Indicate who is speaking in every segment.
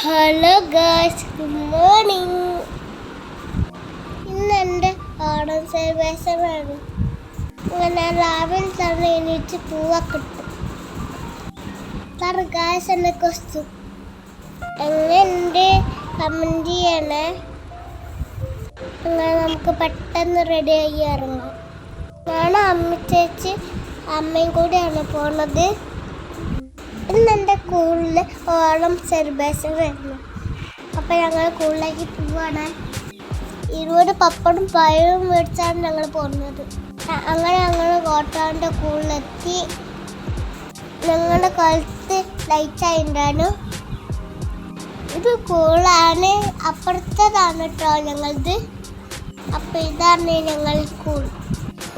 Speaker 1: Hello guys, good morning. ഇന്ന് എൻ്റെ ഓണം സെലിബ്രേഷനാണ്. അങ്ങനെ രാവിലെ തന്നെ എണീറ്റ് പൂവൊക്കെ ഇട്ടു. ഗായ്സ് എൻ്റെ കോസ്റ്റ്യൂം എങ്ങനെ കമൻറ്റ് ചെയ്യണേ. അങ്ങനെ നമുക്ക് പെട്ടെന്ന് റെഡി ആയി ഇറങ്ങാം. ഞാൻ അമ്മ ചേച്ചി അമ്മയും കൂടിയാണ് പോണത്. ഇന്ന് എൻ്റെ സ്കൂളിൽ ഓണം സെലിബ്രേഷൻ വരുന്നു. അപ്പം ഞങ്ങൾ സ്കൂളിലേക്ക് പോവാണ്. 20 പപ്പടും പഴവും മേടിച്ചാണ് ഞങ്ങൾ പോകുന്നത്. അങ്ങനെ ഞങ്ങൾ കോട്ടാൻ്റെ സ്കൂളിലെത്തി. ഞങ്ങളുടെ കഴുത്ത് ലൈറ്റായിട്ടുണ്ടായിരുന്നു. ഇത് സ്കൂളാണ്, അപ്പുറത്തതാണ് കേട്ടോ ഞങ്ങളത്. അപ്പം ഇതാണ് ഞങ്ങൾ സ്കൂൾ.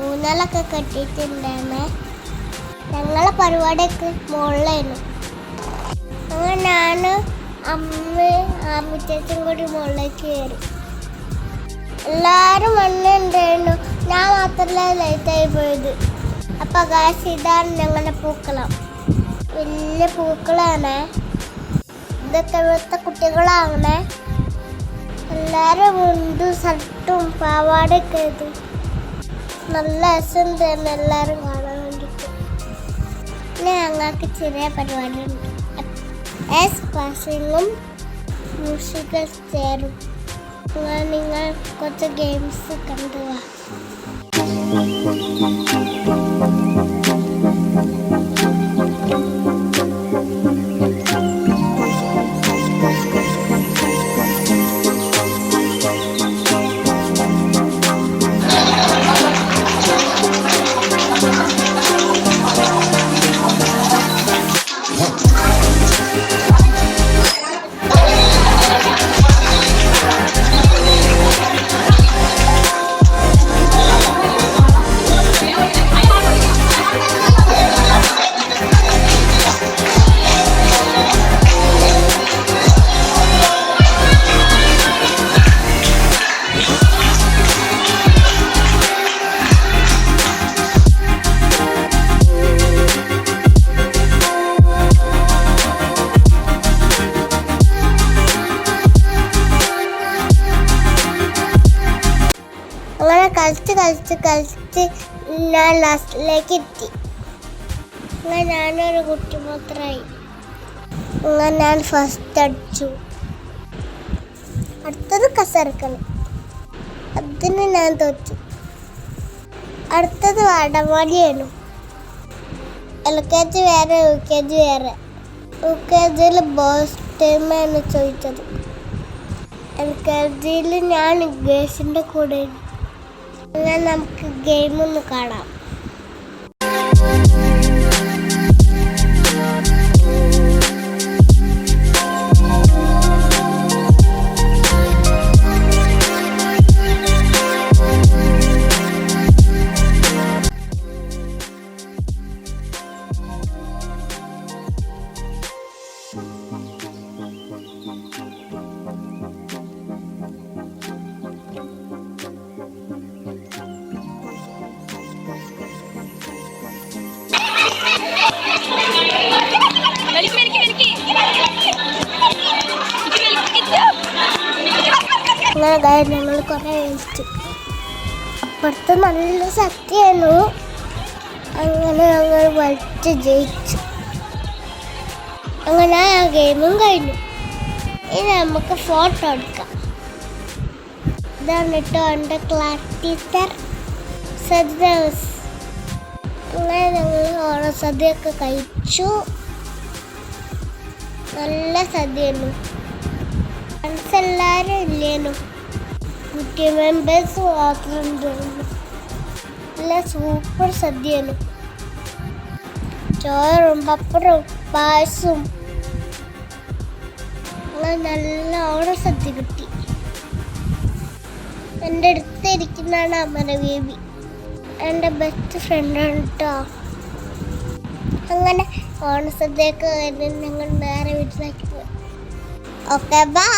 Speaker 1: ഊഞ്ഞാലൊക്കെ കെട്ടിയിട്ടുണ്ടായിരുന്നേ. ഞങ്ങളെ പരിപാടിയൊക്കെ മുകളിലായിരുന്നു. അങ്ങനെ ഞാൻ അമ്മച്ചേച്ചും കൂടി മുകളിലേക്ക് കയറി. എല്ലാവരും വന്നിട്ടുണ്ടായിരുന്നു. ഞാൻ മാത്രമല്ല ലേറ്റായി പോയത്. അപ്പം ഗായ്സ്, ഇതാണ് ഞങ്ങളുടെ പൂക്കളം. വലിയ പൂക്കളാണ്. ഇതൊക്കെ ഇവിടുത്തെ കുട്ടികളാണ്. എല്ലാവരും മുണ്ടും ഷർട്ടും പാവാടയൊക്കെ ചെയ്തു. നല്ല രസം തന്നെ എല്ലാവരും കാണാൻ വേണ്ടിയിട്ട്. പിന്നെ ഞങ്ങൾക്ക് ചെറിയ പരിപാടിയുണ്ട്. പാസിങ്ങും മ്യൂസിക്കൽ ചെയറും. നിങ്ങൾ കുറച്ച് ഗെയിംസ് കണ്ടുപോവാ. അങ്ങനെ കളിച്ച് ഞാൻ ലാസ്റ്റിലേക്ക് എത്തി. അങ്ങനെ ഞാനൊരു കുട്ടി മാത്രമായി. അങ്ങനെ ഞാൻ ഫസ്റ്റ് അടിച്ചു. അടുത്തത് കസരക്കളി, അതിന് ഞാൻ തോറ്റു. അടുത്തത് വടംവലിയാണ്. LKG വേറെ, UKG വേറെ. UKGയിൽ ബോയ്സ് ടീമാണ് ചോദിച്ചത്. LKGയിൽ ഞാൻ ഗേൾസിൻ്റെ കൂടെ. എന്നാൽ നമുക്ക് ഗെയിം ഒന്ന് കാണാം. അങ്ങനെ ഞങ്ങൾ കുറേ കഴിച്ചു. അപ്പുറത്ത് നല്ല ശക്തിയായിരുന്നു. അങ്ങനെ ഞങ്ങൾ വലിച്ച് ജയിച്ചു. അങ്ങനെ ആ ഗെയിമും കഴിഞ്ഞു. ഇനി നമുക്ക് ഫോട്ടോ എടുക്കാം. ഇതാണ് കേട്ടോ എൻ്റെ ക്ലാസ് ടീച്ചർ സദ്യസ്. അങ്ങനെ ഞങ്ങൾ ഓണസദ്യയൊക്കെ കഴിച്ചു. നല്ല സദ്യയായിരുന്നു. ഫ്രണ്ട്സ് എല്ലാവരും ഇല്ലേനു. 50 മെമ്പേഴ്സ് മാത്രമുണ്ടായിരുന്നു. നല്ല സൂപ്പർ സദ്യയാണ്. ചോറും പപ്പടവും പായസവും. അങ്ങനെ നല്ല ഓണസദ്യ കിട്ടി. എൻ്റെ അടുത്തിരിക്കുന്നതാണ് അമര ബേബി, എൻ്റെ ബെസ്റ്റ് ഫ്രണ്ടാണ് കേട്ടോ. അങ്ങനെ ഓണസദ്യയൊക്കെ കഴിഞ്ഞ് ഞങ്ങൾ നേരെ വീട്ടിലേക്ക് പോയി. Okay, by.